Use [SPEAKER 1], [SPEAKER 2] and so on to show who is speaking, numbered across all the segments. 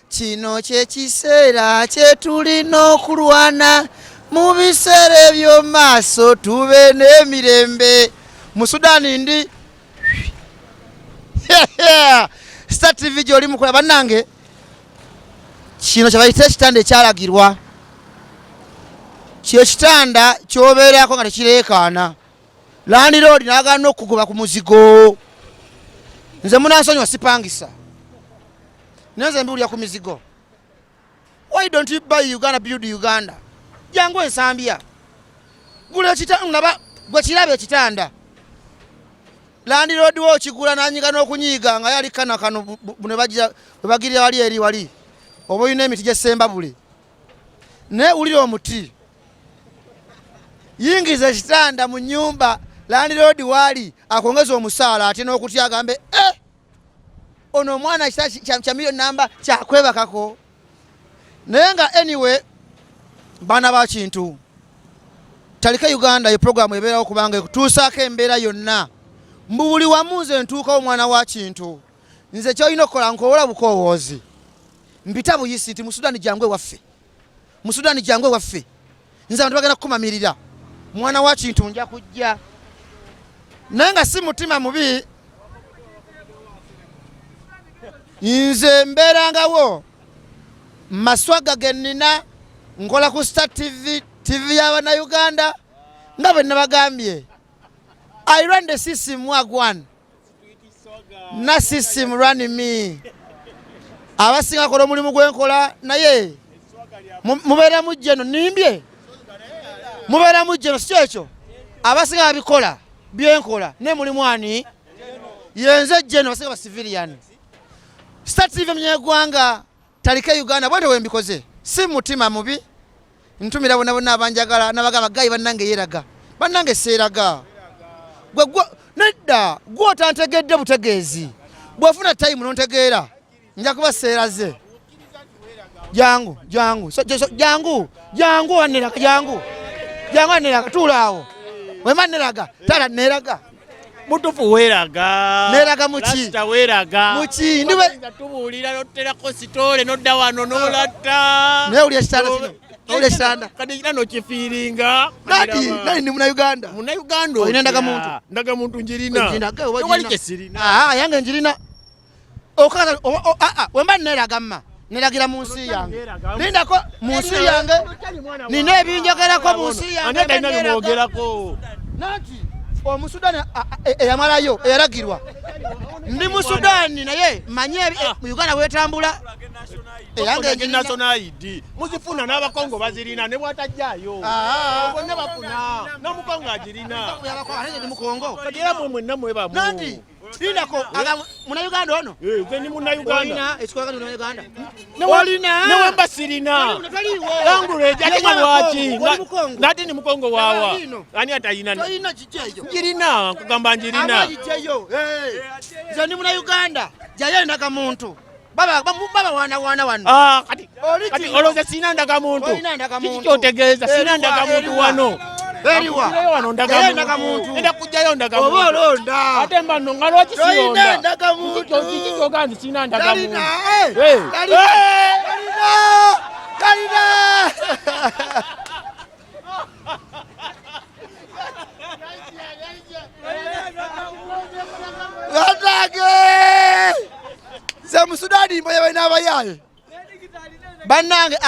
[SPEAKER 1] kino kye kiseera kye tulina okulwana mu biseera eby'omu maaso tube n'emirembe. Musudani ndi Star TV gy'oli mukola bannange. Kino kye bayita ekitanda ekyalagirwa. Kye kitanda ky'obeerako nga tekireekaana. Landlord n'agaana okugoba ku muzigo. Nze munansonyiwa sipangisa. Nze mbiwulira ku mizigo. Why don't you buy Uganda, build Uganda? Jangu E Nsambya. Gula ekitanda gwe kiraba ekitanda. Landlord wo kigula n'anyiga n'okunyiga nga yali kano bwe bagirira wali eri wali. Oba oyina emiti gy'essemba bule. Ne ulira omuti. Yingiza ekitanda mu nnyumba. Landlord wali akongeza omusaala ate n'okutya agambe ono omwana kya million namba kyakwebakako. Naye nga anyway baana ba kintu Tutalike Uganda ye program ebeerawo kubanga ekutuusaako embeera yonna. Mbu buli wamu nze ntuukawo omwana wa kintu. Nze ky'olina okukola nkowola bukoowoozi. Mpita buyisi nti Musudani jangwe waffe. Musudani jangwe waffe. Nze abantu bagenda kukumamirira. Mwana wa kintu nja kujja. Naye nga si mutima mubi. Nze mbeerangawo maswaga ge nnina nkola ku Star TV y'abaana Uganda nga bwe nabagambye. I run the system wagwan. Na system run me. Abasinga kola omulimu gwenkola naye mubeera mujjeno nimbye. Mubeera mujjeno si ekyo. Abasinga babikola byenkola ne mulimu ani yenze jeno basinga ba civilian. Star TV mnyegwanga Tutalike Uganda bwete wembikoze si mutima mubi. Ntumira bonna abanjagala nabagaba gayi bannange yeraga bannange seeraga gwe nedda gwotantegedde butegeezi bwofuna time nontegeera nja kuba seeraze jangu waneraga tuulaawo wema neraga tala neraga
[SPEAKER 2] mutufu weraga
[SPEAKER 1] neraga muki
[SPEAKER 2] lasta weraga
[SPEAKER 1] muki ndiwe
[SPEAKER 2] tubuulira noterako sitole nodda wano nolatta
[SPEAKER 1] naye uli ekitanda kino uli ekitanda
[SPEAKER 2] kati kira nokifiiringa
[SPEAKER 1] nani ndi Munauganda olina
[SPEAKER 2] ndagamuntu njirina tewali kyesirina
[SPEAKER 1] yange njirina okaza wemba neraga mma neragira mu nsi yange lindako mu nsi yange nina ebinjogerako mu nsi yange
[SPEAKER 2] ani talina bimwogerako
[SPEAKER 1] nati Omusudani eyamalayo eyalagirwa ndi Musudani naye manye mu Uganda wetambula
[SPEAKER 2] eyange national ID muzifuna n'abakongo bazirina ne bwatajjayo bonna bafuna n'omukongo agirina
[SPEAKER 1] ndi mukongo
[SPEAKER 2] kati era mwenna mwebamu
[SPEAKER 1] nati lindako Munauganda ono
[SPEAKER 2] nze ndi Munauganda
[SPEAKER 1] ekikola ndi Munauganda
[SPEAKER 2] newemba sirina language ate nga lwaki ngati ndi mukongo waawa ani atayina njirina kugamba njirina
[SPEAKER 1] nze ndi Munauganda jayo ndagamuntu baba wana wano
[SPEAKER 2] kati olowooza sirina ndagamuntu kiki kyotegeeza sirina ndagamuntu wano
[SPEAKER 1] eriwa
[SPEAKER 2] wano ndagamuntu enda kujjayo ndagamuntu
[SPEAKER 1] oba olonda
[SPEAKER 2] ate mba nno nga lwaki sironda
[SPEAKER 1] ndagamuntu
[SPEAKER 2] kiki kyogaa nti sirina ndagamuntu
[SPEAKER 1] kalina ze Musudani mboye baina abayaye bannange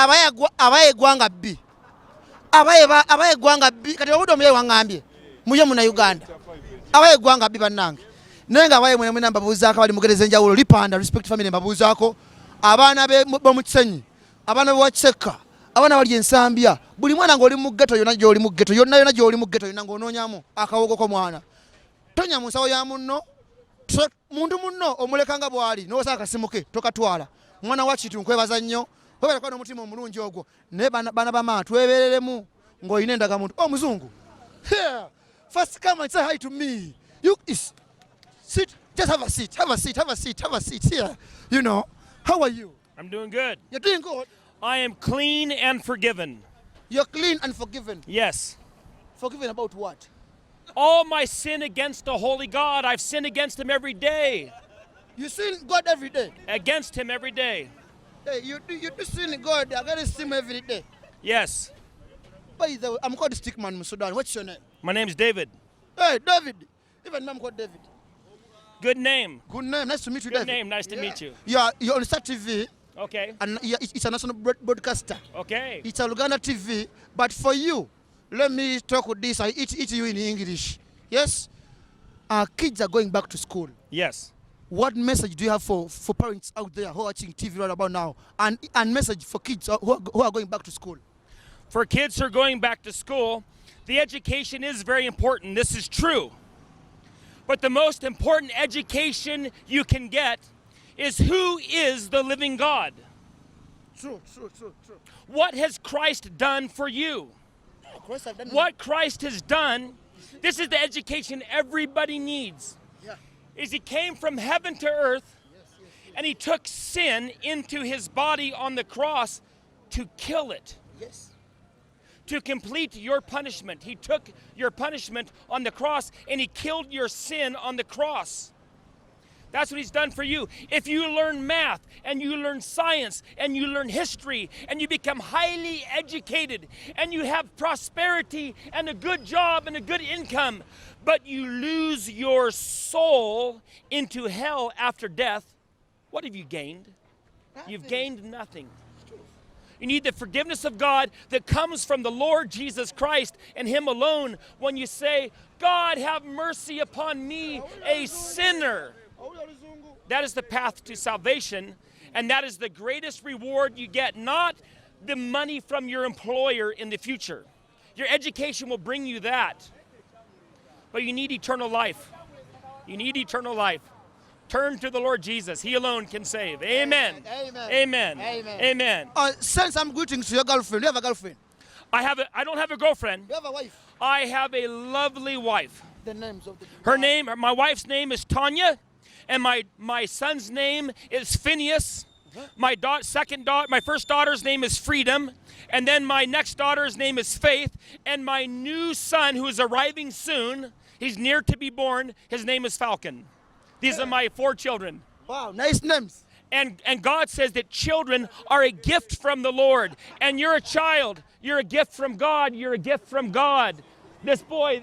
[SPEAKER 1] abayegwanga bbi abayegwanga bbi kati obudo muye wangambye muye Munauganda abayegwanga bbi bannange nenga abaye mwene mwene mbabuuzaako bali mugereza enjawulo lipanda respect family mbabuuzaako abaana bomukisenyi abaana bwakiseka abaana bali E Nsambya buli mwana ng'oli mu ghetto yonna gy'oli mu ghetto yonna gy'oli mu ghetto yonna ng'onoonyamu akawogo ko mwana tonya mu nsawo ya munno muntu munno omulekanga bwali n'osa akasimu ke tokatwala mwana wa kintu nkwebaza nnyo webalako n'omutima omulungi ogwo naye baana bamaatu twebereremu ng'olina endagamuntu Omuzungu first come and say hi to me you sit just have a seat here you know how are you?
[SPEAKER 3] I'm doing good.
[SPEAKER 1] You're doing good.
[SPEAKER 3] I am clean and forgiven.
[SPEAKER 1] You're clean and forgiven.
[SPEAKER 3] Yes.
[SPEAKER 1] Forgiven about what?
[SPEAKER 3] All my sin against the holy God, I've sinned against him every day.
[SPEAKER 1] You sin God every day?
[SPEAKER 3] Against him every day.
[SPEAKER 1] Hey, you do sin God. I got to see him every day.
[SPEAKER 3] Yes.
[SPEAKER 1] By the way, I'm called Stickman Musudani. What's your name?
[SPEAKER 3] My name's David.
[SPEAKER 1] Hey, David. Even I'm called David.
[SPEAKER 3] Good name.
[SPEAKER 1] Good name. Nice to meet you,
[SPEAKER 3] Good
[SPEAKER 1] David.
[SPEAKER 3] name. Nice to meet you.
[SPEAKER 1] You're on Star TV.
[SPEAKER 3] Okay.
[SPEAKER 1] And it's a national broadcaster.
[SPEAKER 3] Okay.
[SPEAKER 1] It's a Luganda TV. But for you, let me talk with this. I eat you in English. Yes? Our kids are going back to school.
[SPEAKER 3] Yes.
[SPEAKER 1] What message do you have for parents out there who are watching TV right about now? And message for kids who are going back to school?
[SPEAKER 3] For kids who are going back to school, the education is very important. This is true. But the most important education you can get is who is the living God.
[SPEAKER 1] True.
[SPEAKER 3] What has Christ done for you? What Christ has done, this is the education everybody needs.
[SPEAKER 1] Yeah.
[SPEAKER 3] Is he came from heaven to earth, and he took sin into his body on the cross to kill it.
[SPEAKER 1] Yes.
[SPEAKER 3] To complete your punishment. He took your punishment on the cross and he killed your sin on the cross. That's what he's done for you. If you learn math and you learn science and you learn history and you become highly educated and you have prosperity and a good job and a good income, but you lose your soul into hell after death, what have you gained? You've gained nothing. You need the forgiveness of God that comes from the Lord Jesus Christ and him alone when you say, God, have mercy upon me, a sinner. That is the path to salvation, and that is the greatest reward you get, not the money from your employer in the future. Your education will bring you that, but you need eternal life. You need eternal life. Turn to the Lord Jesus. He alone can save. Amen.
[SPEAKER 1] Amen.
[SPEAKER 3] Amen.
[SPEAKER 1] Amen.
[SPEAKER 3] Amen.
[SPEAKER 1] Send some greetings to your girlfriend. Do you have a girlfriend?
[SPEAKER 3] I don't have a girlfriend.
[SPEAKER 1] You have a wife?
[SPEAKER 3] I have a lovely wife.
[SPEAKER 1] The names of the
[SPEAKER 3] My wife's name is Tanya, and my son's name is Phineas. My first daughter's name is Freedom, and then my next daughter's name is Faith, and my new son who is arriving soon, he's near to be born, his name is Falcon. These are my 4 children.
[SPEAKER 1] Wow, nice names.
[SPEAKER 3] And God says that children are a gift from the Lord. And you're a child. You're a gift from God. You're a gift from God. This boy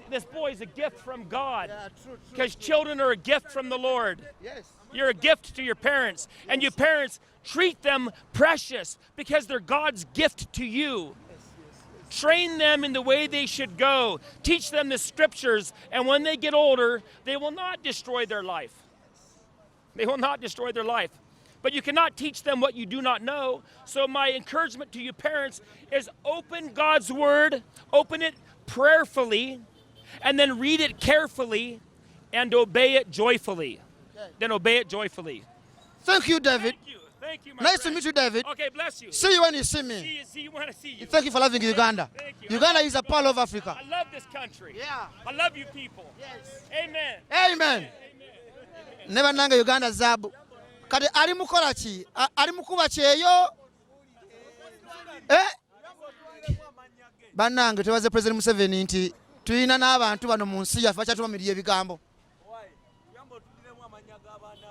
[SPEAKER 3] is a gift from God.
[SPEAKER 1] Yeah, true.
[SPEAKER 3] Because children are a gift from the Lord.
[SPEAKER 1] Yes.
[SPEAKER 3] You're a gift to your parents. And you parents, treat them precious because they're God's gift to you. Train them in the way they should go. Teach them the scriptures. And when they get older, they will not destroy their life. They will not destroy their life. But you cannot teach them what you do not know. So my encouragement to you parents is open God's word, open it prayerfully, and then read it carefully and obey it joyfully.
[SPEAKER 1] Okay.
[SPEAKER 3] Then obey it joyfully.
[SPEAKER 1] Thank you, David.
[SPEAKER 3] Thank you, my
[SPEAKER 1] Nice
[SPEAKER 3] friend.
[SPEAKER 1] to meet you, David.
[SPEAKER 3] Okay, bless you.
[SPEAKER 1] See you when you see me.
[SPEAKER 3] See you when I see you.
[SPEAKER 1] Thank you for loving Uganda.
[SPEAKER 3] Thank you.
[SPEAKER 1] Uganda is a part of Africa.
[SPEAKER 3] I love this country.
[SPEAKER 1] Yeah.
[SPEAKER 3] I love you people.
[SPEAKER 1] Yes.
[SPEAKER 3] Amen.
[SPEAKER 1] Amen. Never nanga Uganda zabu. Kade ali mukola ki? Ali mukuba kyeyo? Bannange tebaze President Museveni nti tulina n'abantu bano mu nsi yaffe akyatubamirira ebigambo.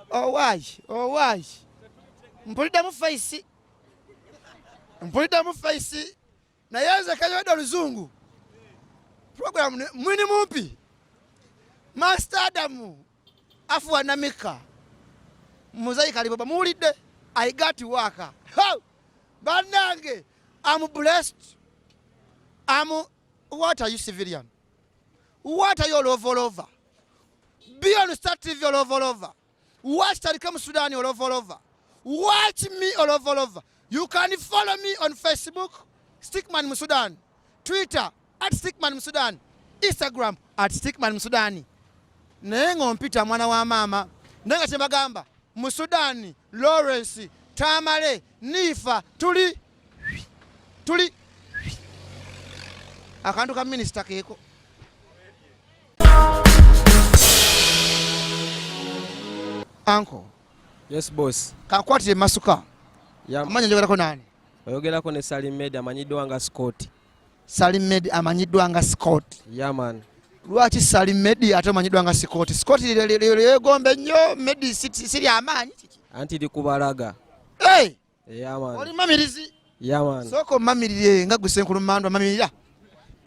[SPEAKER 1] Why? Mpuliddemu face. Naye nze kanywadde oluzungu. Program mwini mumpi. Master Adamu. Afuwa Namika. Muzayi Kaliboba muwulidde. I got to work. Bannange, I'm blessed. What are you, civilian? What are you all over? Be on Star TV all over. Watch Tutalike Musudani all over. Watch me all over. You can follow me on Facebook, Stickman Musudani, Twitter, @Stickman Musudani, Instagram, @Stickman Musudani. Naye ng'ompita mwana wa mama. Naye nga kyembagamba, Musudani, Lawrence, Tamale, Nifa, tuli. Akantu ka minister keeko. Uncle.
[SPEAKER 4] Yes, boss.
[SPEAKER 1] Kakwatire masuka.
[SPEAKER 4] Yeah.
[SPEAKER 1] Amanya njogerako nani?
[SPEAKER 4] Oyogerako ne Salim Med amanyiddwa nga Scott.
[SPEAKER 1] Salim Med amanyiddwa nga Scott.
[SPEAKER 4] Yeah, man.
[SPEAKER 1] Lwaki Salim Med ate amanyiddwa nga Scott? Scott yegombe nnyo, Med siri amaanyi.
[SPEAKER 4] Anti likubalaga.
[SPEAKER 1] Hey!
[SPEAKER 4] Yeah man.
[SPEAKER 1] Oli mamirizi.
[SPEAKER 4] Yeah man.
[SPEAKER 1] Soko mamirire nga gusenkulu mandwa mamirira.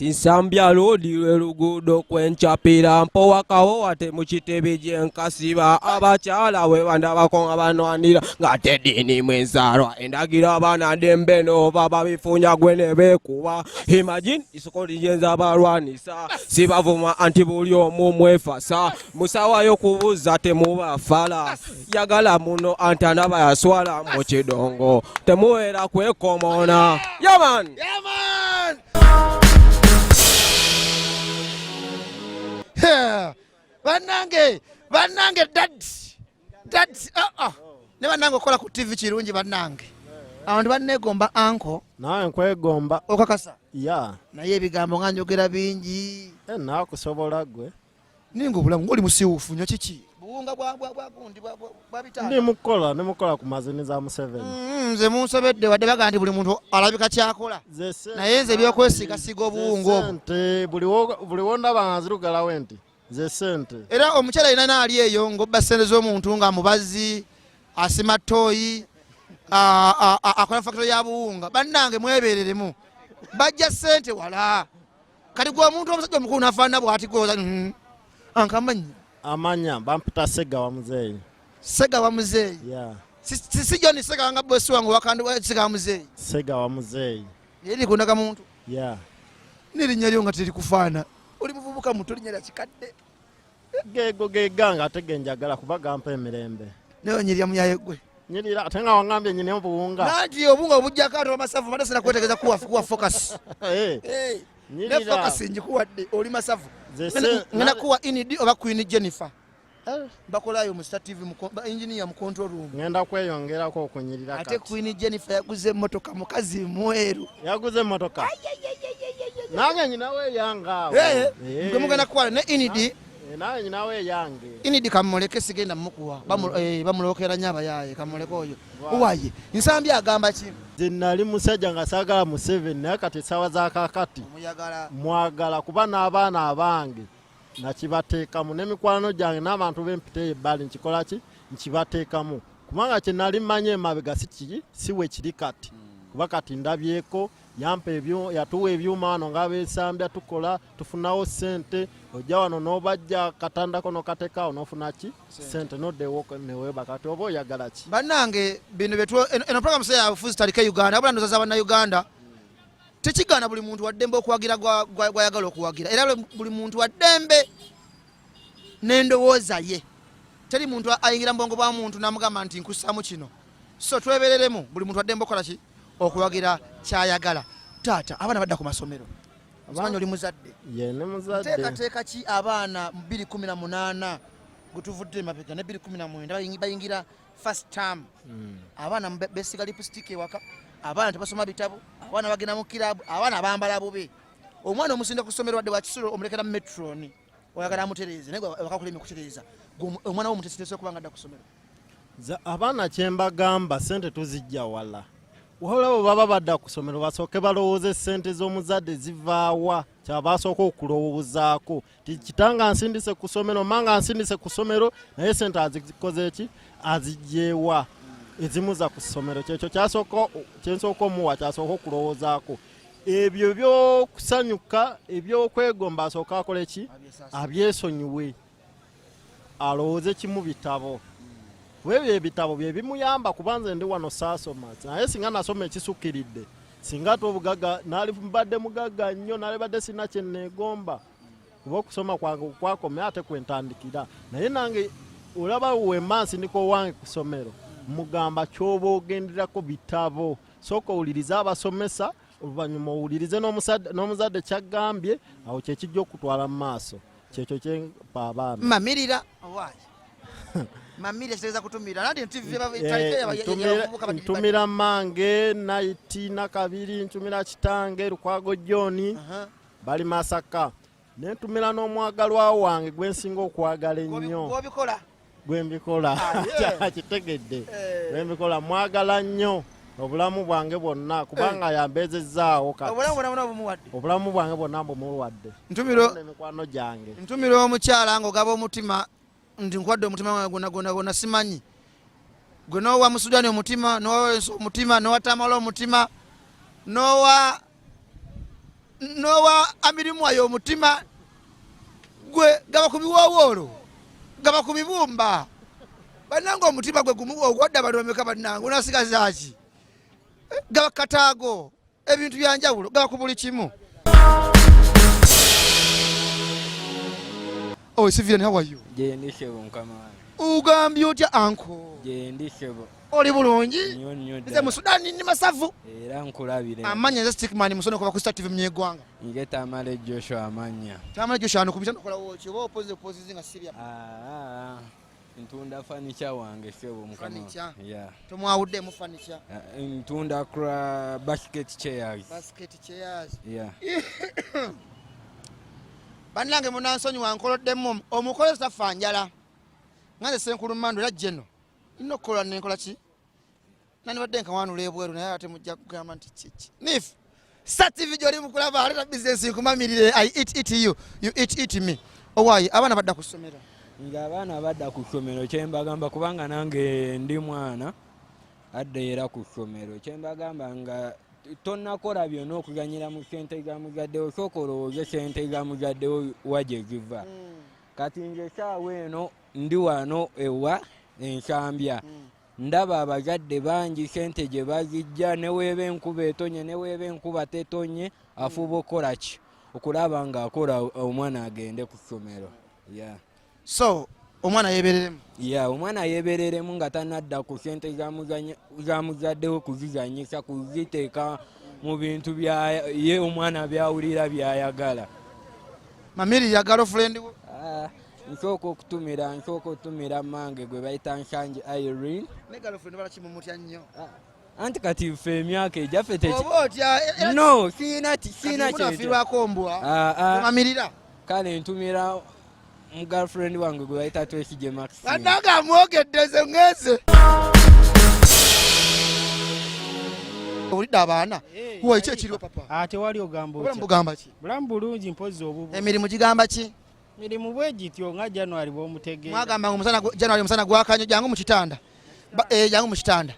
[SPEAKER 4] Nsambya lodi lugudo kwenchapira mpo wakawo wate mukitebe gyenkasiba abakyala we bandabako nga banwanira nga tedini mwenzarwa endagira abana dembe nova babifunya gwe ne beekuba. Imagine isoko ligenza abalwanisa sibavuma anti buli omu mwefasa musawayo kubuza temubafala yagala muno antanaba yaswala mu kidongo temuwera kwekomona. Yaman.
[SPEAKER 1] Yaman. Banange dad ne banange okola ku TV kirungi banange abantu banegomba anko
[SPEAKER 5] nawe nkwegomba
[SPEAKER 1] okakasa
[SPEAKER 5] ya
[SPEAKER 1] naye ebigambo nga njogera bingi
[SPEAKER 5] nakusobola gwe
[SPEAKER 1] ninga obulamu ng'oli musiwufu nyo kiki buwunga bwagundi bwabitanga
[SPEAKER 5] nimukola ku mazini za Museveni
[SPEAKER 1] nze munsobedde wadde baga nti buli muntu alabika kyakola naye nze ebyokwesiigasiga obuwunga obwo
[SPEAKER 5] buli wondaba nga nzirugalawo enti ze sente
[SPEAKER 1] era omukyala alina naali eyo ng'obba sente z'omuntu nga mubazi asima ttooyi akola fakitole ya buwunga bannange mwebereremu bajja sente wala kati gwe omuntu omusajja omukulu nafaanana bw'ati goza ankamanyi
[SPEAKER 5] amanya bampita Sega wa Muzeeyi
[SPEAKER 1] Sega wa Muzeeyi si John Sega nga bosi wange wakandi Sega wa Muzeeyi
[SPEAKER 5] Sega wa Muzeeyi
[SPEAKER 1] yeri kundaga muntu nirinnya lyo nga teri kufaana oli muvubuka muto linnya lya kikadde
[SPEAKER 5] gego geganga tegenjagala kuba gampa emirembe
[SPEAKER 1] nayo nyirya muyaye gwe
[SPEAKER 5] nyirira ate nga wangambye nyine obuwunga
[SPEAKER 1] nanti obunga obujjako ate amasavu mate sina kwetegereza kuwa focus ne focus njikuwadde oli masavu ngena kuwa inidi oba Queen Jennifer bakolayo mu Star TV engineer mu control room
[SPEAKER 5] ngenda kweyongerako okunyirira
[SPEAKER 1] ate Queen Jennifer yaguze motoka mukazi mweru
[SPEAKER 5] yaguze motoka nange nyinawe yanga
[SPEAKER 1] ngwe mugana kwala ne inidi
[SPEAKER 5] nawe nyinawe yange
[SPEAKER 1] inidi kamuleke sigenda mukuwa bamulokera nyaba yaye kamuleke oyo uwaye Nsambya agamba ki
[SPEAKER 5] zinali musajja nga saagala Museveni naye kati sawa za kakati mwagala kuba n'abaana abange nakibateekamu n'emikwano gyange n'abantu b'empita ebbali nkikola ki nkibateekamu kubanga kye nali mmanyi emabega siwe kiri kati kuba kati ndabyeko yampa yatuwa ebyuma wano ng'ab'Ensambya tukola tufunawo sente ojja wano n'obajja katandako n'okateekawo n'ofuna ki sente n'oddewo neweeba kati oba oyagala ki
[SPEAKER 1] bannange bino eno program se yafuzi Tutalike Uganda abula ndoza z'abannayuganda tekigaana buli muntu waddembe okuwagira gwayagala okuwagira era buli muntu waddembe n'endowooza ye teri muntu ayingira mu bwongo bwa muntu n'amugamba nti nkussaamu kino so twebereremu buli muntu waddembe okola ki okuwagira kyayagala taata abaana badda ku masomero omanyi oli muzadde teekateeka ki abaana 2018 gutuvudde mabega ne 2019 bayingira first term abaana besiga lipstick ewaka abaana tebasoma bitabo abaana bagenda mu kilabu abaana bambala bubi omwana omusinda ku ssomero wadde wakisolo omulekera mu metroni oyagala amutereeze naye bakakulema okutereeza omwana wo mutesitese okuba nga adda ku ssomero
[SPEAKER 5] abaana kyembagamba sente tuzijja wala wabula baba badda ku ssomero basooke balowooze sente z'omuzadde zivaawa kyabasooka okulowoozaako kitanga nsindise ku ssomero manga nsindise ku ssomero naye sente azikoze ki azijjeewa ezimuza ku ssomero kyekyo kyensooka omuwa kyasooka okulowoozaako ebyo byokusanyuka ebyokwegomba asooka akole ki abyesonyiwe alowooze kimu bitabo webyo ebitabo bye bimuyamba kubanze ndi wano saasoma naye singa nasoma ekisukkiridde singa tobugaga nali mbadde mugagga nnyo nali badde sina kye neegomba kuba okusoma kwange kwakome ate kwentandikira naye nange olaba wemansi ndiko wange ku ssomero mugamba kyoba ogenderako bitabo sooka owulirize abasomesa oluvannyuma owulirize n'omuzadde kyaggambye awo kyekijja okutwala mu maaso kyekyo kyempa abaana
[SPEAKER 1] mamirira owaayi mamira kitaweza kutumira nadi TV
[SPEAKER 5] ntumira mange naiti nakabiri ntumira kitange Lukwago John bali Masaka nentumira n'omwagalwa wange gwensinga okwagala ennyo gwembikola kitegedde gwembikola mwagala nnyo obulamu bwange bwonna kubanga yambezezaawo kati obulamu bwange bwonna mbumuwadde emikwano gyange
[SPEAKER 1] ntumira omukyala ng'ogaba omutima ndi nkwadde omutima wange gonna simanyi gwe nowa Musudani omutima nowa omutima nowa Tamala omutima nowa Amirimu ayo omutima gwe gaba kubiwowolo gaba kubibumba banango omutima gwe gumuwa ogwadda balomeka banango unasigaza ki gaba kataago ebintu byanjawulo gaba ku buli kimu. Oh, Sylvian, how are you?
[SPEAKER 6] Jendishebo mukama wange.
[SPEAKER 1] Ugambye otya anko?
[SPEAKER 6] Jendishebo.
[SPEAKER 1] Oli bulungi?
[SPEAKER 6] Nnyo
[SPEAKER 1] Nze Musudani ni masavu.
[SPEAKER 6] Era nkulabire.
[SPEAKER 1] Amanya nze Stickman Musudani kuva ku Star TV mnyegwanga.
[SPEAKER 6] Nge Tamale Joshua amanya.
[SPEAKER 1] Tamale Joshua anokubita nokola woki oba opoze zinga Syria.
[SPEAKER 6] Ntunda furniture wange sebo mukama. Yeah.
[SPEAKER 1] Tomwawudde mu furniture.
[SPEAKER 6] Ntunda kra basket chairs.
[SPEAKER 1] Basket chairs.
[SPEAKER 6] Yeah.
[SPEAKER 1] Banange munansonyi wankoloddemu omukole safanjala. Nganze senkulu mando era jeno. Inokola nenkola ki? Nani badde nkawanula ebweru naye ate mujja kugamba nti kiki. Nif. Star TV joli mukulaba aleta business kumamirire I eat you eat me. Owayi abana badda kusomera.
[SPEAKER 6] Nga abaana badda ku ssomero kyembagamba kubanga nange ndi mwana adde era ku ssomero kyembagamba nga tonnakola byonna okuganyira mu ssente ga muzadde osooka olowooze ssente ga muzadde wagye ziva. Kati nze saawa eno ndi wano ewa Nsambya. Ndaba abazadde bangi ssente gye bazijja ne weeba enkuba etonye ne weeba enkuba tetonye afuba okukola ki okulaba ng'akola omwana agende ku ssomero. Yeah.
[SPEAKER 1] So omwana yebereremu.
[SPEAKER 6] Yeah, omwana yebereremu nga tanadda ku ssente za muzadde okuziganyisa kuziteeka mu bintu bya ye omwana byawulira byayagala.
[SPEAKER 1] Mamiri ya girlfriend wo?
[SPEAKER 6] Nsooka okutumira mange gwe bayita Nshanji Irene.
[SPEAKER 1] Ne girlfriend bala kimumutya nnyo.
[SPEAKER 6] Anti kati ffe emyaka ejaffe
[SPEAKER 1] no,
[SPEAKER 6] sina
[SPEAKER 1] kyefirwako mbwa. Mamirira.
[SPEAKER 6] Kale ntumira mu girlfriend wange gwe bayita Twesige Maxine.
[SPEAKER 1] Anaga amwogeddeze ngeze. Olidde abaana huwa ekyo ekiriwo papa.
[SPEAKER 7] Tewali ogamba
[SPEAKER 1] otya. Bugamba ki?
[SPEAKER 7] Bulamu bulungi mpozi obubu.
[SPEAKER 1] Emirimu gigamba ki?
[SPEAKER 7] Mirimu bwegityo nga January bw'omutegeera.
[SPEAKER 1] Mwagamba omusana January omusana gwakanyo jangu mu kitanda. Jangu mu kitanda.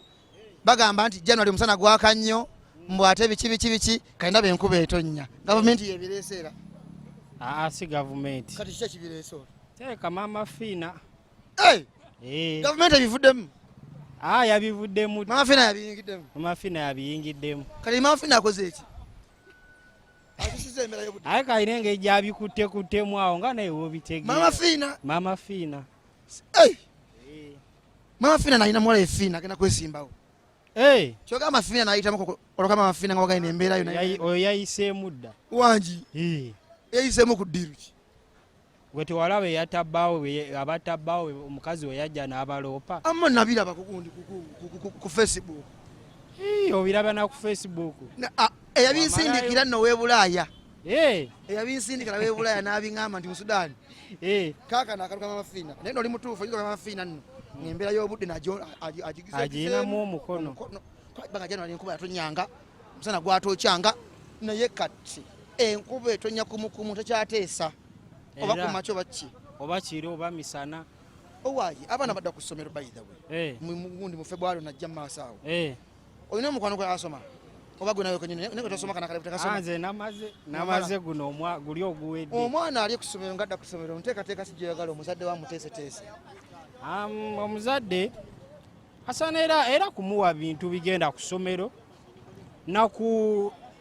[SPEAKER 1] Bagamba nti January omusana gwakanyo mbwate biki kayina benkuba etonnya. Government yebireesera.
[SPEAKER 7] Si government.
[SPEAKER 1] Kati kiki kibireesera?
[SPEAKER 7] Teeka mama Fina.
[SPEAKER 1] Government ebivuddemu.
[SPEAKER 7] Yabivuddemu.
[SPEAKER 1] Mama Fina yabiyingiddemu.
[SPEAKER 7] Mama Fina yabiyingiddemu.
[SPEAKER 1] Kati Mama Fina akoze eki?
[SPEAKER 7] Aye kayina engeri gyabikuttekuttemu awo nga naye w'obitegeera.
[SPEAKER 1] Mama Fina. Mama Fina nalina muwala efina agenda kwesimbawo. Kyogamba Fina nayitamu olwoka Mama Fina nga wagayina embeera yo.
[SPEAKER 7] Oyo yayiseemu dda.
[SPEAKER 1] Wangi. Yayiseemu ku ddiru ki?
[SPEAKER 7] Gwe tewalaba abatabbaawo omukazi we yajja n'abaloopa.
[SPEAKER 1] Amma nabiraba kugundi ku Facebook.
[SPEAKER 7] Obiraba na ku Facebook.
[SPEAKER 1] Eyabinsindikira nno w'Ebulaaya.
[SPEAKER 7] Eyabinsindikira
[SPEAKER 1] w'Ebulaaya n'abiŋŋamba nti Musudani. Kaakano akaluka Mama Fina. Naye n'oli mutuufu oyinza Mama Fina nno. Ng'embeera y'obudde nagyo
[SPEAKER 7] agiyinamu omukono.
[SPEAKER 1] Kubanga January enkuba yatonyanga, omusana gwatokyanga, naye kati enkuba etonya kumukumu tekyateesa. Oba ku makyo baki?
[SPEAKER 7] Oba kiro oba misana.
[SPEAKER 1] Owaayi abaana badda ku ssomero by the way. Mugundi mu February najja mu maaso awo. Olina omukwano gwe asoma? Oba gwe nawe konyine ne tosoma kana kale butakasoma.
[SPEAKER 7] Nze namaze guno guli oguwedde.
[SPEAKER 1] Omwana ali ku ssomero ngadda ku ssomero nteekateeka sijjeyagala omuzadde wa muteeseteese.
[SPEAKER 7] Omuzadde asana era kumuwa bintu bigenda ku ssomero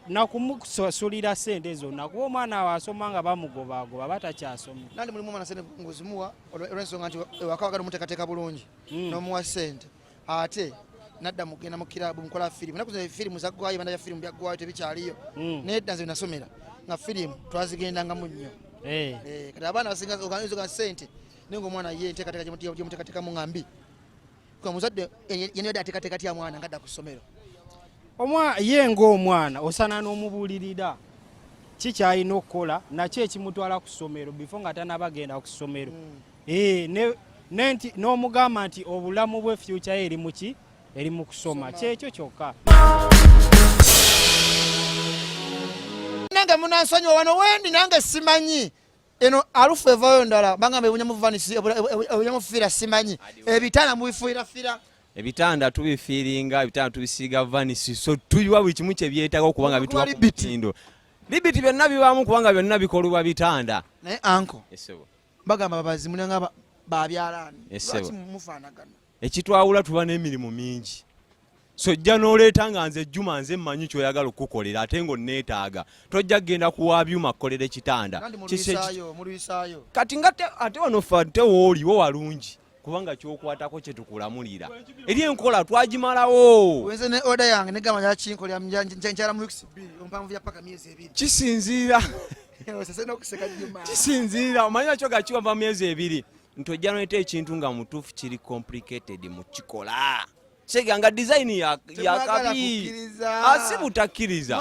[SPEAKER 7] nakumusasulira ssente zonna kuba omwana wasoma nga bamugobaagoba batakyasoma.
[SPEAKER 1] Nandi mulimu omwana ssente ngozimuwa olw'ensonga nti ewaka wagala omuteekateeka bulungi n'omuwa ssente ate nadda mugenda mu kirabu mukola firimu. Naku zino firimu zaggwayo banda ya firimu byaggwayo tebikyaliyo. Nedda nze nasomera nga firimu twazigendangamu nnyo. Kati abaana basinga oganizoga ssente naye ng'omwana ye enteekateeka gyemuteekateekamu nga mbi. Kuba muzadde yenna yadde ateekateeka tya mwana ngadda ku ssomero.
[SPEAKER 7] Ye ng'omwana osana n'omubuulirira kikyalina okukola nakyo ekimutwala ku ssomero bifo nga tanabagenda ku ssomero. N'omugamba nti obulamu bwe future eri muki eri mu kusoma kyekyo kyokka.
[SPEAKER 1] Nange munansonyiwa wano wendi nange simanyi eno alufu evaayo ndala bangamba ebunyamuvanisi ebunyamufiira simanyi ebitaala mubifuirafira
[SPEAKER 8] ebitanda tubifiiringa ebitanda tubisiiga vanisi so tuyiwa buli kimu kye byetaaga okubanga bituwa ku mutindo libiti byonna bibaamu kubanga byonna bikolebwa bitanda
[SPEAKER 1] naye anko
[SPEAKER 8] esebo
[SPEAKER 1] bagamba babazimu nga babyalaani
[SPEAKER 8] esebo
[SPEAKER 1] mufaanagana
[SPEAKER 8] ekitwawula tuba n'emirimu mingi so jja n'oleeta nga nze Juma nze mmanyi ky'oyagala okukolera ate ng'onneetaaga tojja kgenda kuwa byuma kukolera ekitanda kati nga ate wano ffe ate wooliwo walungi kubanga kyokwatako kye tukulamulira eri enkola twagimalawo
[SPEAKER 1] wenze ne oda yange negamba njala kinkolera nkyala mu weeks 2 ompanvu ya paka myezi 2
[SPEAKER 8] kisinziira
[SPEAKER 1] osese n'okuseka Juma
[SPEAKER 8] kisinziira omanyi nakyo gakiwava myezi 2 ntojja noleeta ekintu nga mutuufu kiri complicated mu kikola seganga design ya kabi asi butakkiriza